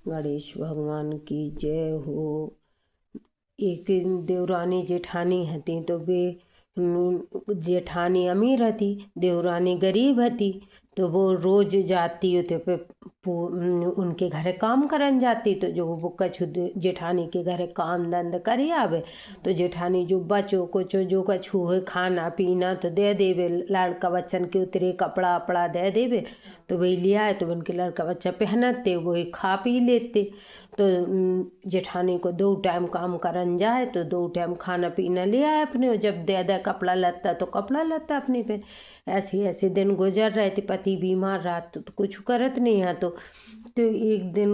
गणेश भगवान की जय हो। एक देवरानी जेठानी हती तो वे जेठानी अमीर हती, देवरानी गरीब हती। तो वो रोज जाती होते पे उनके घरे काम करन जाती। तो जो वो कछु जेठानी के घरे काम धंध करी आवे तो जेठानी जो बचो कुछ जो कछु है खाना पीना तो दे देवे, लड़का बच्चन के उतरे कपड़ा अपड़ा दे देवे। तो वही ले आए तो उनके लड़का बच्चा पहनते, वही खा पी लेते। तो जेठानी को 2 टाइम काम करन जाए तो 2 टाइम खाना पीना ले आए अपने, जब दे दे कपड़ा लत्ता तो कपड़ा लत्ता अपने पे। ऐसे ऐसे दिन गुजर रहे थे, पति बीमार रहा तो कुछ करत नहीं है। तो एक दिन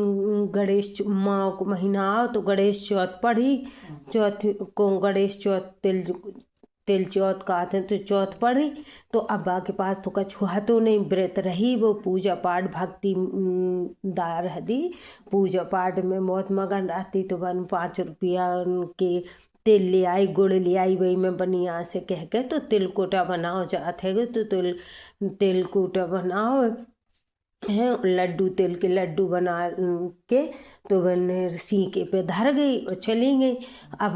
गणेश माँ को महीना आओ तो गणेश चौथ पढ़ी। चौथ को गणेश चौथ तिल चौथ का आते तो चौथ पढ़ी। तो अब्बा के पास तो कछु हतो नहीं, व्रत रही वो पूजा पाठ भक्ति दार हदी, पूजा पाठ में बहुत मगन रहती। तो बन 5 रुपया के तिल ले आई, गुड़ ले आई, वही में बनिया से कह के तो तिलकोटा बनाओ जाते है। तो तिलकोटा बनाओ है, लड्डू तिल के लड्डू बना के तो बन सीके पे धर गई और चली गई। अब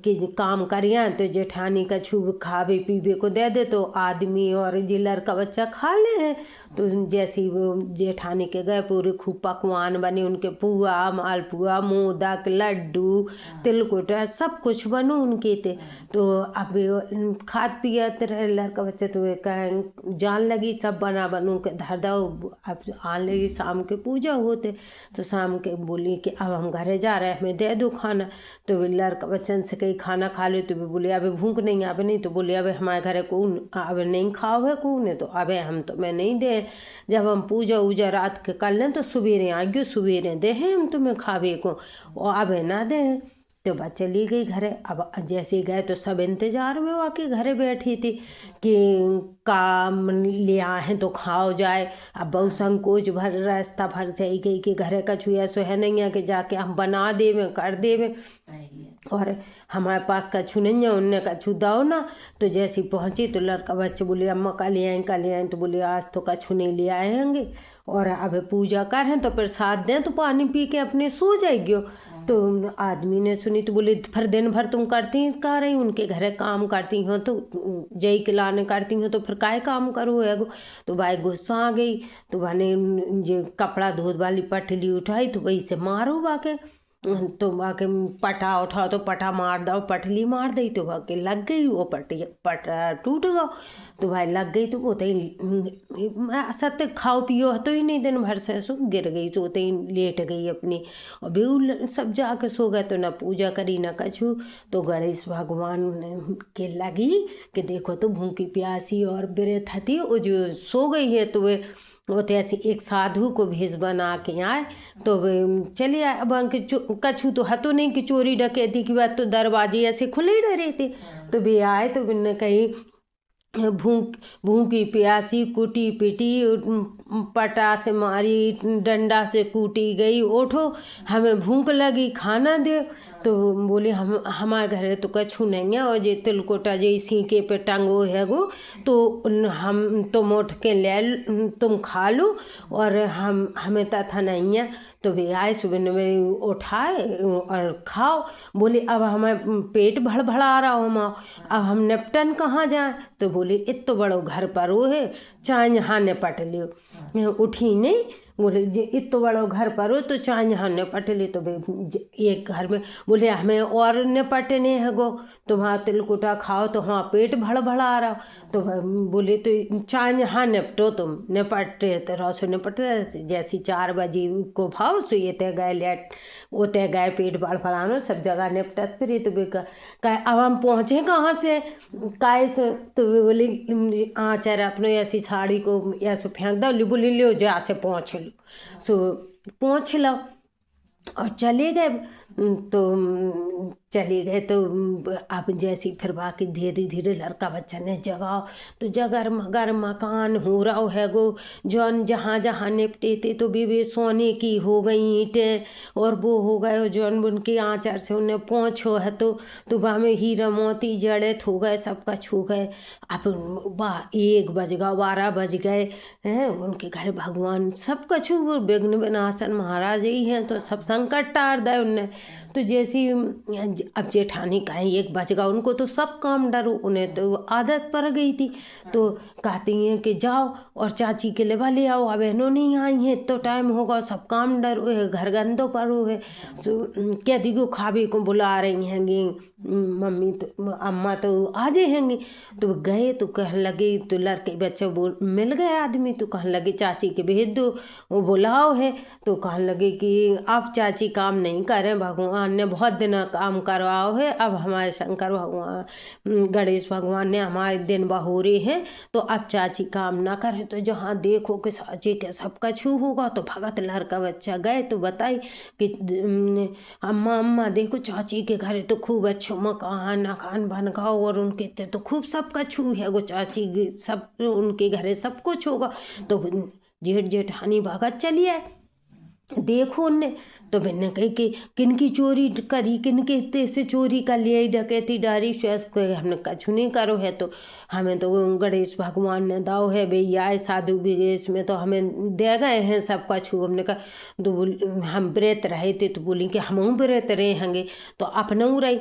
के काम करिया तो जेठानी का छूब खावे पीवे को दे दे तो आदमी और जिलर का बच्चा खा ले हैं। तो जैसे वो जेठानी के गए पूरे खूब पकवान बने उनके, पुआ मालपुआ मोदक लड्डू तिलकुटा सब कुछ बनो उनके थे। तो अब खाद पियत रहे लड़का बच्चा तो वे कहें जान लगी सब बना बनू के धर दो। अब आने लगी शाम के पूजा होते तो शाम के बोली कि अब हम घरे जा रहे हैं, हमें दे दो खाना। तो वे लड़का बच्चन से कहीं खाना खा लो तो वे बोले अबे भूख नहीं अबे नहीं। तो बोले अबे हमारे घरे कौन अब नहीं खाओ है कौन है, तो अबे हम तो मैं नहीं दे, जब हम पूजा उजा रात के कर लें तो सवेरे आगे सवेरे दे हैं हम तुम्हें खावे को, और अबे ना दे। तो बस चली गई घरे। अब जैसे गए तो सब इंतजार में आके घरे बैठी थी कि काम ले आए तो खाओ जाए। अब बहुत संकोच भर रास्ता भर जाई गई कि घरे का छुआ सो है नहीं है कि जाके हम बना देवे कर देवे, और हमारे पास कछु नहीं है उनने कछु दो ना। तो जैसी पहुँची तो लड़का बच्चे बोले अम्मा का ले आए, तो बोले आज तो कछु नहीं ले आएंगे और अब पूजा कर हैं तो प्रसाद दें तो पानी पी के अपने सो जाएगी। तो आदमी ने सुनी तो बोले फिर दिन भर तुम करती कह रही उनके घरे काम करती हो तो जई के लाने करती हो तो फिर काय काम करो है। तो भाई गुस्सा आ गई तो बने जो कपड़ा धोत वाली पटली उठाई तो वही से मारो बाके। तो बाके पटा उठाओ तो पटा मार दो, पटली मार दी तो बाके लग गई वो पटा टूट गया। तो भाई लग गई तो वो तो सत्य खाओ पियो तो ही नहीं, दिन भर से सो गिर गई सोते ही लेट गई अपनी, और बेऊ सब जाके सो गए तो ना पूजा करी ना कछु। तो गणेश भगवान के लगी कि देखो तो भूखी प्यासी और व्रत थी वो जो सो गई है। तो वे वो तो ऐसे एक साधु को भेष बना के आए तो वे चले आए। अब उनके कछु तो हतो नहीं कि चोरी डकैती की बात, तो दरवाजे ऐसे खुले ही रहे थे। तो वे आए तो उन्होंने कहीं भूखी प्यासी कुटी पिटी पटा से मारी डंडा से कूटी गई, उठो हमें भूख लगी खाना दे। तो बोले हम हमारे घर तो कछु नहीं है और जे तिलकोटा जे सीके पे टंगो है गो तो हम तुम उठ के ले तुम खा लो और हमें तथा नहीं है। तो वे आए सुबह में उठाए और खाओ। बोले अब हमें पेट भड़भड़ा रहा हो माँ, अब हम निपटन कहाँ जाएं। तो बोले इतो बड़ो घर पर वो है चाहे यहाँ निपट लियो। उठी नहीं, बोले जे इतो बड़ो घर पर हो तो चाहे यहाँ निपट ले। तो एक घर में बोले हमें और निपटने है गो, तो वहाँ तिलकुटा खाओ तो वहाँ पेट भड़भड़ा रहा। तो बोले तो चाहे यहाँ निपटो तुम, निपटते तो रहो सो निपटते। जैसी 4 बजे को भाव सो ये तय गए लेट ओते गए पेट भड़भड़ानो सब जगह निपटत फिर। तो वे कहे अब हम पहुँचे कहाँ से काय से। तो वे बोली आचार अपने ऐसी साड़ी को ऐसे फेंक दो, बोली लो जा से पहुँच लो। सो पहुँच लो और चले गए। चले गए तो अब जैसे फिर बाकी धीरे धीरे लड़का बच्चा ने जगाओ तो जगर मगर मकान हो रहा है गो। जौन जहाँ जहाँ निपटे थे तो भी सोने की हो गई ईंटें, और वो हो गए जौन उनके आंचर से उन्हें पहुँचो है तो वह में हीरा मोती जड़ित हो गए, सब कुछ हो गए। अब 1 बज गया, 12 बज गए हैं। उनके घर भगवान सब कुछ विघ्न विनाशन महाराज ही हैं, तो सब संकट टार दे उनने। तो जैसी अब जेठानी कहें 1 बज गया, उनको तो सब काम डरो, उन्हें तो आदत पड़ गई थी। तो कहती हैं कि जाओ और चाची के लिए ले आओ, अब इन्हों नहीं आई हैं तो टाइम होगा, सब काम डरो है, घर गंदो परो है। कहती को खावे को बुला रही हैंगी मम्मी, तो अम्मा तो आ जाएंगी। तो गए तो कहने लगे, तो लड़के बच्चे मिल गए आदमी, तो कहने लगे चाची के भेज दो, वो बुलाओ है। तो कहने लगे कि अब चाची काम नहीं करें, भगवान ने बहुत दिन काम करवाओ है, अब हमारे शंकर भगवान गणेश भगवान ने हमारे दिन बहोरे हैं, तो अब चाची काम ना करे। तो जहाँ देखो कि चाची के सब कछु होगा। तो भगत लड़का बच्चा गए तो बताई कि अम्मा अम्मा देखो चाची के घर तो खूब अच्छो मकान अकान बन गया, और उनके तो खूब सब कछु है गो, चाची सब उनके घरे सब कुछ होगा। तो जेठ जेठानी भगत चली आए, देखो उनने तो मैंने कही कि किनकी चोरी करी, किनके हिस्से से चोरी कर लिया, डकैती डारी स्वस्थ हमने कछु नहीं करो है। तो हमें तो गणेश भगवान ने दाओ है भई आए साधु विदेश में तो हमें दे गए हैं सब कछु। हमने कहा तो हम व्रत रहे थे, तो बोली कि हम व्रत रहे होंगे। तो अपनऊ रही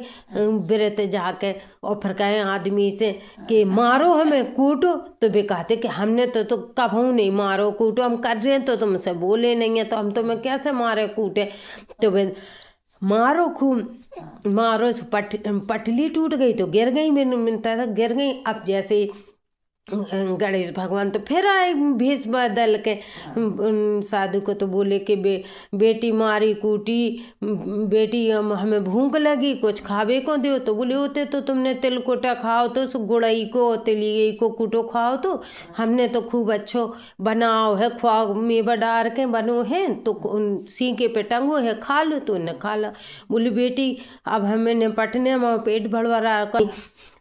व्रत जाके, और फिर कहें आदमी से कि मारो हमें कूटो, तो वे कहते कि हमने तो कभू नहीं मारो कूटो, हम कर रहे हैं तो तुमसे बोले नहीं है, तो हम तुम्हें कैसे मारे कूटे। तो वे मारो खूब मारो, पटली टूट गई तो गिर गई, मैंने मिलता था गिर गई। अब जैसे गणेश भगवान तो फिर आए भेष बदल के, साधु को तो बोले कि बेटी मारी कूटी, बेटी हमें भूख लगी कुछ खावे को दो। तो बोले होते तो तुमने तिलकुटा खाओ, तो गुड़ई को तिलिये को कूटो खाओ, तो हमने तो खूब अच्छो बनाओ है, ख्वाब मेवा डार के बनो है, तो सीके पे टंगो है, खा लो। तो उन्हें खा लो। बोली बेटी अब हमें निपटने में पेट भरवा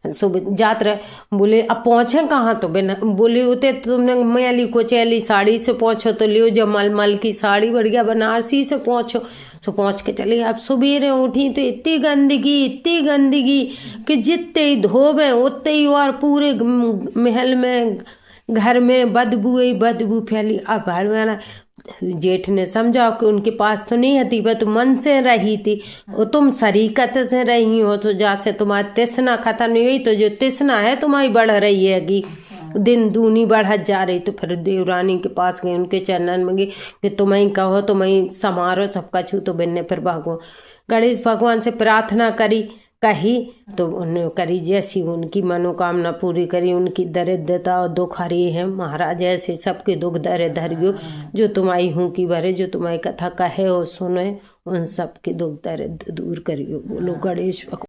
सुबह जात रहे। बोले अब पहुँचे कहाँ, तो बिना बोले होते तो तुमने मैली कोचैली साड़ी से पहुँचो, तो लियो जब मलमल की साड़ी बढ़िया बनारसी से पहुँचो। सो पहुँच के चले। अब सवेरे उठी तो इतनी गंदगी कि जितने ही धोबे उतने ही, और पूरे महल में घर में बदबू फैली। अब भरवाना जेठ ने समझा कि उनके पास तो नहीं आती, वह तो मन से रही थी, और तुम शरीकत से रही हो, तो जैसे तुम्हारी तृष्णा खत्म नहीं हुई, तो जो तृष्णा है तुम्हारी बढ़ रही हैगी, दिन दूनी बढ़त जा रही। तो फिर देवरानी के पास गई, उनके चरणन में गई कि तुम्हें कहो तुम्हें समारो सबका छू। तो बिन्ने फिर गणेश भगवान से प्रार्थना कही, तो उन्होंने करी जैसी उनकी मनोकामना पूरी करी। उनकी दरिद्रता और दुख हरे हैं महाराज, ऐसे सबके दुख दरिद्र हरियो, जो तुम्हारी हूँ की भरे, जो तुम्हारी कथा कहे और सुने, उन सबके दुख दरिद्र दूर करियो। बोलो गणेश भगवान।